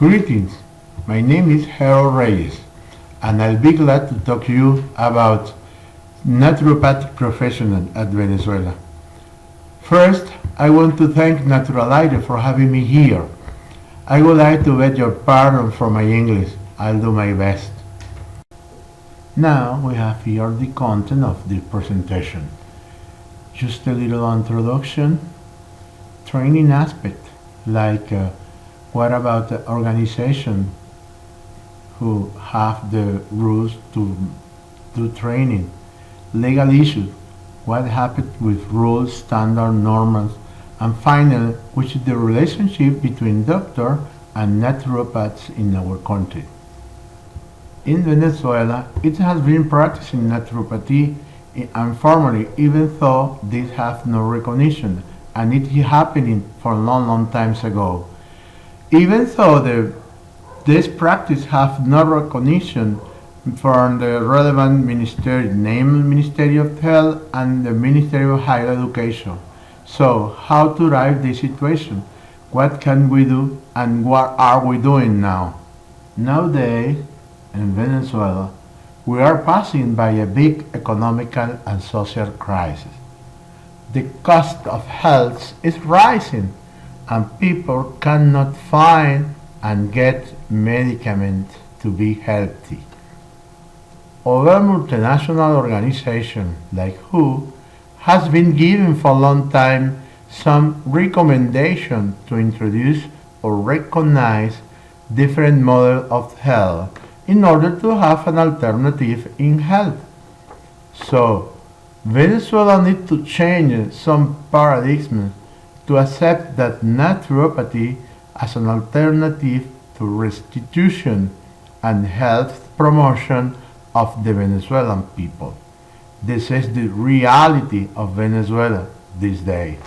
Greetings, my name is Harold Reyes, and I'll be glad to talk to you about naturopathic professional at Venezuela. First, I want to thank Naturalite for having me here. I would like to beg your pardon for my English. I'll do my best. Now we have here the content of the presentation. Just a little introduction, training aspect, like what about the organization who have the rules to do training, legal issues, what happened with rules, standard, norms, and finally, which is the relationship between doctor and naturopaths in our country. In Venezuela, it has been practicing naturopathy informally, even though this has no recognition, and it is happening for a long times ago. Even though this practice has no recognition from the relevant ministry, namely Ministry of Health and the Ministry of Higher Education. So, how to drive this situation? What can we do, and what are we doing now? Nowadays, in Venezuela, we are passing by a big economical and social crisis. The cost of health is rising, and people cannot find and get medicaments to be healthy. Other multinational organizations like WHO has been given for a long time some recommendation to introduce or recognize different models of health in order to have an alternative in health. So, Venezuela needs to change some paradigms to accept that naturopathy as an alternative to restitution and health promotion of the Venezuelan people. This is the reality of Venezuela these days.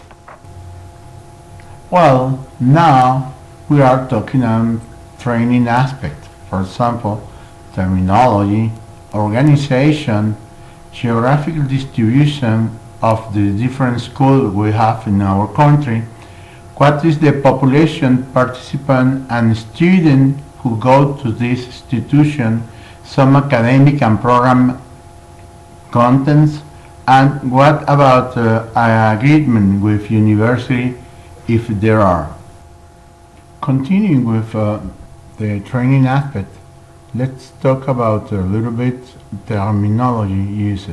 Well, now we are talking on training aspect. For example, terminology, organization, geographical distribution of the different schools we have in our country, what is the population, participant, and student who go to this institution, some academic and program contents, and what about agreement with university if there are. Continuing with the training aspect, let's talk about a little bit terminology used.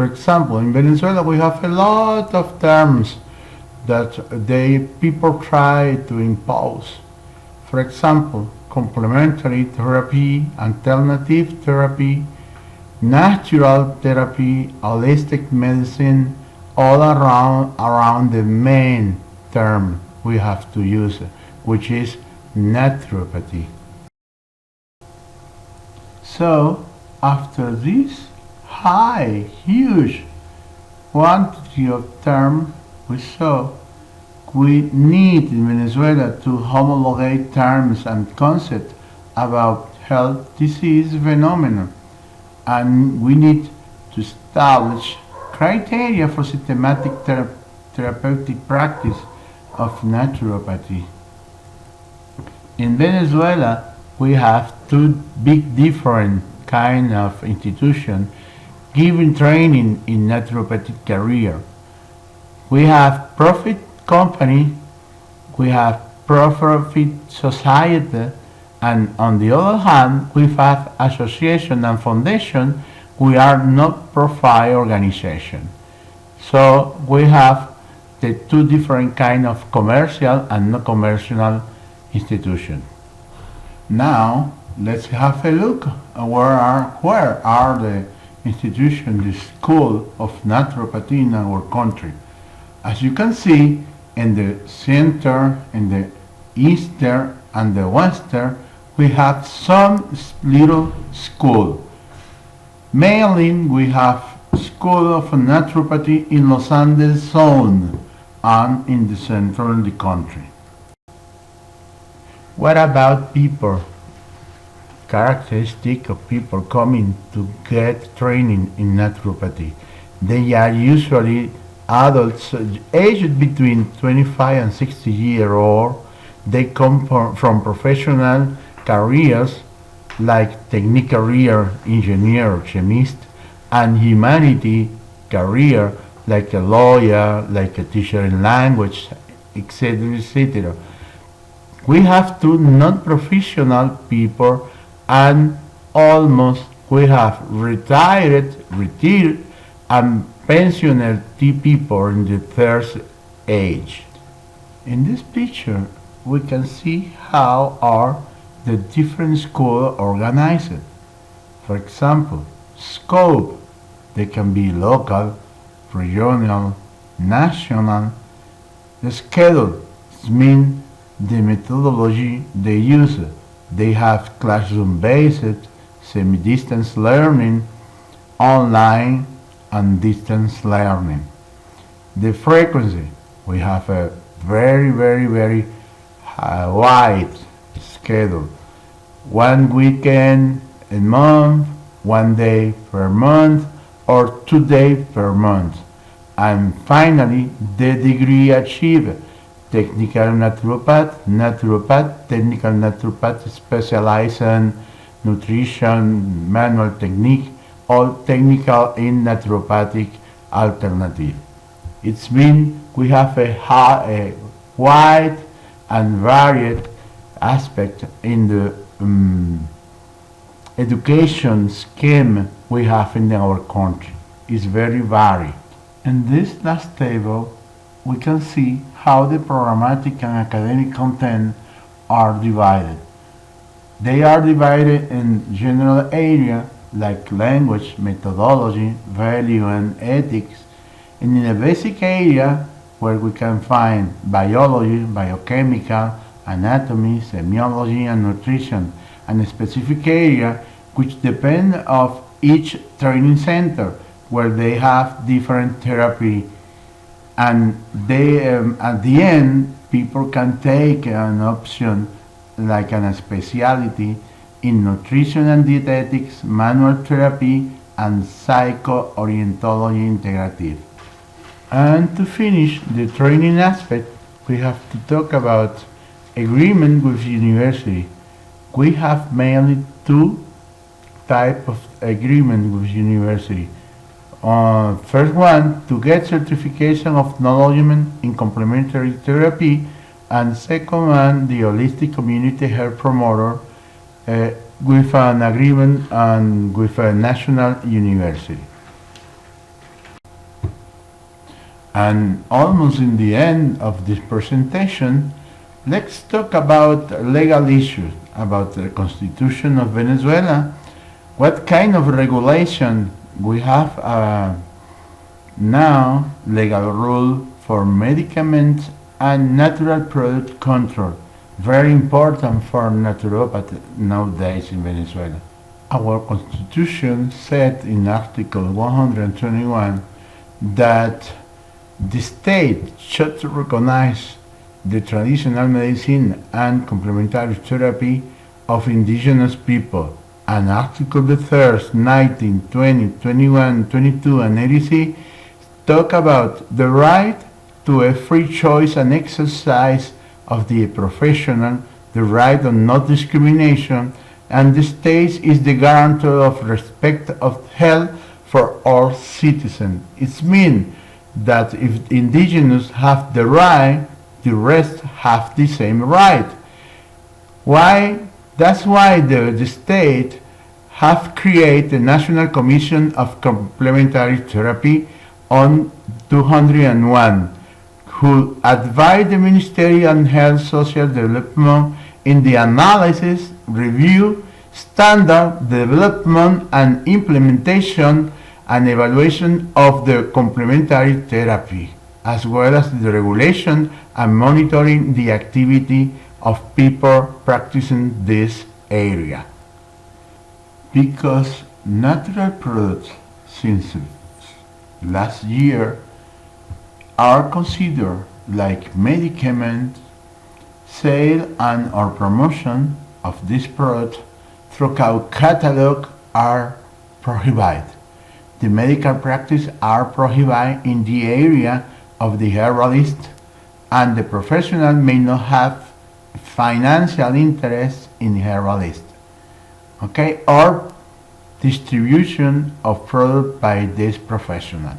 For example, in Venezuela we have a lot of terms that people try to impose. For example, complementary therapy, alternative therapy, natural therapy, holistic medicine, all around the main term we have to use, which is naturopathy. So, after this huge quantity of terms we saw, we need in Venezuela to homologate terms and concepts about health disease phenomena, and we need to establish criteria for systematic therapeutic practice of naturopathy. In Venezuela, we have two big different kind of institutions giving training in naturopathic career. We have profit company, we have profit society, and on the other hand, we have association and foundation. We are not profit organization. So we have the two different kind of commercial and non commercial institution. Now let's have a look at where are the institutions, the school of naturopathy in our country. As you can see, in the center, in the eastern and the western, we have some little school. Mainly we have School of Naturopathy in Los Andes zone and in the center of the country. What about people? Characteristic of people coming to get training in naturopathy. They are usually adults aged between 25 and 60 years old. They come from professional careers like technical career, engineer, chemist, and humanity career like a lawyer, like a teacher in language, etc., etc. We have two non-professional people, and almost we have retired, and pensioned people in the third age. In this picture, we can see how are the different schools organized. For example, scope, they can be local, regional, national. The schedule means the methodology they use. They have classroom-based, semi-distance learning, online, and distance learning. The frequency, we have a very wide schedule. One weekend a month, 1 day per month, or 2 days per month. And finally, the degree achieved. Technical naturopath, technical naturopath specialized in nutrition, manual technique, or technical in naturopathic alternative. It's mean we have a wide and varied aspect in the education scheme we have in our country. It's very varied. In this last table, we can see how the programmatic and academic content are divided. They are divided in general area like language, methodology, value, and ethics, and in a basic area where we can find biology, biochemical, anatomy, semiology, and nutrition, and a specific area which depend of each training center where they have different therapy, and they at the end people can take an option like a specialty in nutrition and dietetics, manual therapy, and psycho-orientology integrative. And to finish the training aspect, we have to talk about agreement with university. We have mainly two types of agreement with university. First one, to get certification of knowledge in complementary therapy, and second one, the holistic community health promoter with an agreement and with a national university. And almost in the end of this presentation, let's talk about legal issues, about the Constitution of Venezuela, what kind of regulation we have now, legal rule for medicaments and natural product control, very important for naturopathy nowadays in Venezuela. Our Constitution said in Article 121 that the state should recognize the traditional medicine and complementary therapy of indigenous people, and Article the 3rd, 19, 20, 21, 22, and 86 talk about the right to a free choice and exercise of the professional, the right on non discrimination, and the state is the guarantor of respect of health for all citizens. It means that if indigenous have the right, the rest have the same right. Why? That's why the state have created the National Commission of Complementary Therapy on 201, who advise the Ministry of Health Social Development in the analysis, review, standard development and implementation and evaluation of the complementary therapy, as well as the regulation and monitoring the activity of people practicing this area. Because natural products since last year are considered like medicament, sale and or promotion of this product through our catalog are prohibited. The medical practice are prohibited in the area of the herbalist, and the professional may not have financial interest in herbalist. Okay, or distribution of product by this professional.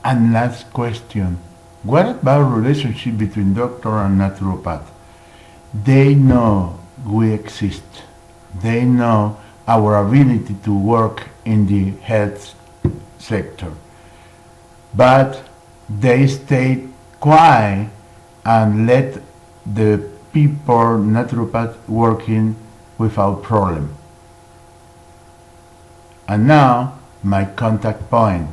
And last question, what about relationship between doctor and naturopath? They know we exist. They know our ability to work in the health sector. But they stay quiet and let the people naturopath working without problem. And now my contact point,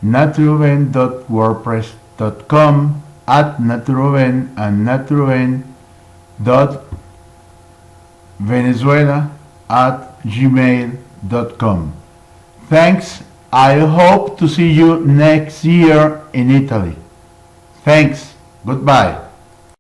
naturoven.wordpress.com, at Naturoven, and naturoven.venezuela@gmail.com. Thanks. I hope to see you next year in Italy. Thanks. Goodbye.